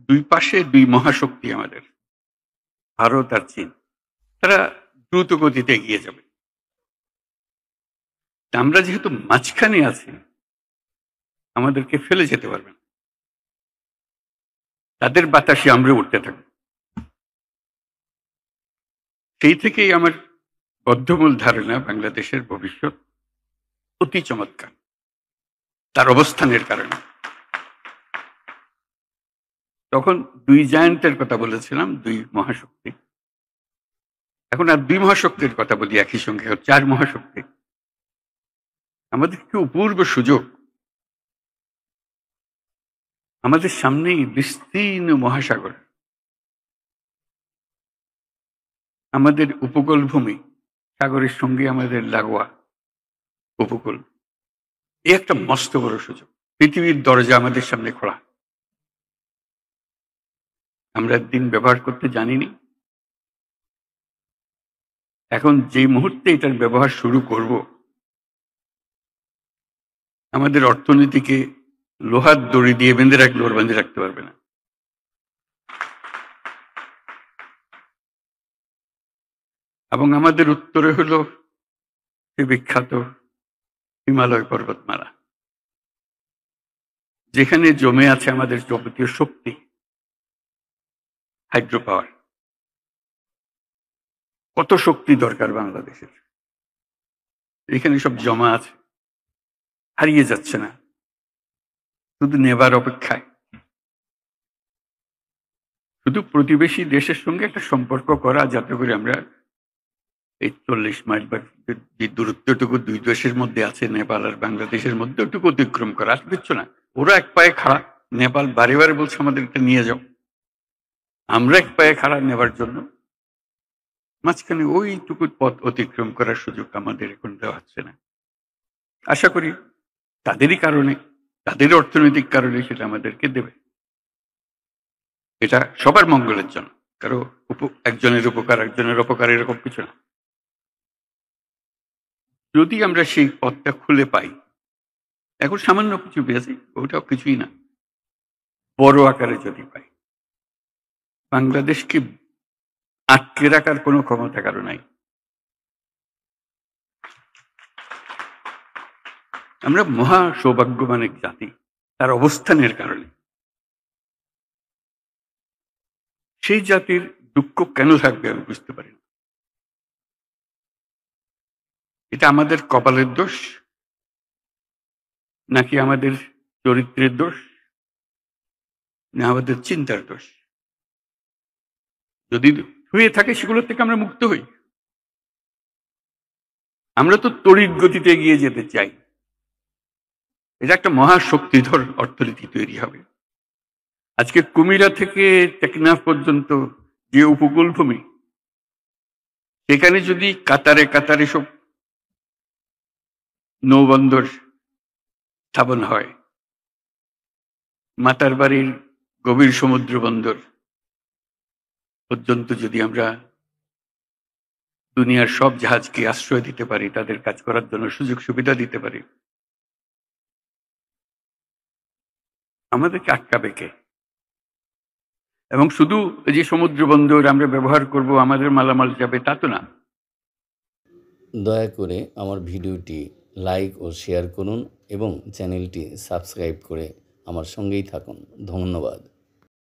দুই পাশে দুই মহাশক্তি আমাদের, ভারত আর চীন। তারা দ্রুত গতিতে এগিয়ে যাবে। আমরা যেহেতু মাঝখানে আছি, আমাদেরকে ফেলে যেতে পারবে না। তাদের বাতাসে আমরা উঠতে থাকবো। সেই থেকেই আমার বদ্ধমূল ধারণা বাংলাদেশের ভবিষ্যৎ অতি চমৎকার, তার অবস্থানের কারণে। তখন দুই জায়ান্টের কথা বলেছিলাম, দুই মহাশক্তি। এখন আর দুই মহাশক্তির কথা বলি একই সঙ্গে, চার মহাশক্তি। আমাদের কি অপূর্ব সুযোগ! আমাদের সামনেই বিস্তীর্ণ মহাসাগর, আমাদের উপকূল ভূমি, সাগরের সঙ্গে আমাদের লাগোয়া উপকূল। এই একটা মস্ত বড় সুযোগ। পৃথিবীর দরজা আমাদের সামনে খোলা। আমরা দিন ব্যবহার করতে জানিনি। এখন যে মুহূর্তে এটার ব্যবহার শুরু করব, আমাদের অর্থনীতিকে লোহার দড়ি দিয়ে বেঁধে রাখলে ওর বেঁধে রাখতে পারবে না। এবং আমাদের উত্তরে হলো সে বিখ্যাত হিমালয় পর্বতমালা, যেখানে জমে আছে আমাদের যাবতীয় শক্তি, হাইড্রো পাওয়ার। কত শক্তি দরকার বাংলাদেশের, এখানে সব জমা আছে, হারিয়ে যাচ্ছে না, শুধু নেবার অপেক্ষায়। শুধু প্রতিবেশী দেশের সঙ্গে একটা সম্পর্ক করা, যাতে করে আমরা এই 40 মাইল বা যে দূরত্বটুকু দুই দেশের মধ্যে আছে, নেপাল আর বাংলাদেশের মধ্যে, ওটুকু অতিক্রম করা। আর কিচ্ছু না। ওরা এক পায়ে খাড়া, নেপাল বারে বারে বলছে আমাদের এটা নিয়ে যাও। আমরা এক পায়ে খাড়া নেবার জন্য মাঝখানে ওইটুকু পথ অতিক্রম করার সুযোগ আমাদের এখন দেওয়া হচ্ছে না। আশা করি তাদেরই কারণে, তাদের অর্থনৈতিক কারণে সেটা আমাদেরকে দেবে। এটা সবার মঙ্গলের জন্য, কারো একজনের উপকার একজনের অপকার এরকম কিছু না। যদি আমরা সেই পথটা খুলে পাই, এখন সামান্য কিছু পেয়েছি, ওটাও কিছুই না, বড় আকারে যদি পাই, বাংলাদেশকে আটকে রাখার কোনো ক্ষমতা কারো নাই। আমরা মহা সৌভাগ্যবান এক জাতি, তার অবস্থানের কারণে। সেই জাতির দুঃখ কেন থাকবে আমি বুঝতে পারি না। এটা আমাদের কপালের দোষ, নাকি আমাদের চরিত্রের দোষ, না আমাদের চিন্তার দোষ? যদি হয়ে থাকে সেগুলো থেকে আমরা মুক্ত হই। আমরা তো তড়িৎ গতিতে এগিয়ে যেতে চাই। এটা একটা মহাশক্তিধর অর্থনীতি তৈরি হবে। আজকে কুমিরা থেকে টেকনাফ পর্যন্ত যে উপকূল ভূমি, সেখানে যদি কাতারে কাতারে সব নৌবন্দর স্থাপন হয়, মাতার বাড়ির গভীর সমুদ্র বন্দর পর্যন্ত যদি আমরা দুনিয়ার সব জাহাজকে আশ্রয় দিতে পারি, তাদের কাজ করার জন্য সুযোগ সুবিধা দিতে পারি, আমাদেরকে আটকাবে কে? এবং শুধু যে সমুদ্র বন্দর আমরা ব্যবহার করব, আমাদের মালামাল যাবে, তা তো না। দয়া করে আমার ভিডিওটি লাইক ও শেয়ার করুন এবং চ্যানেলটি সাবস্ক্রাইব করে আমার সঙ্গেই থাকুন। ধন্যবাদ।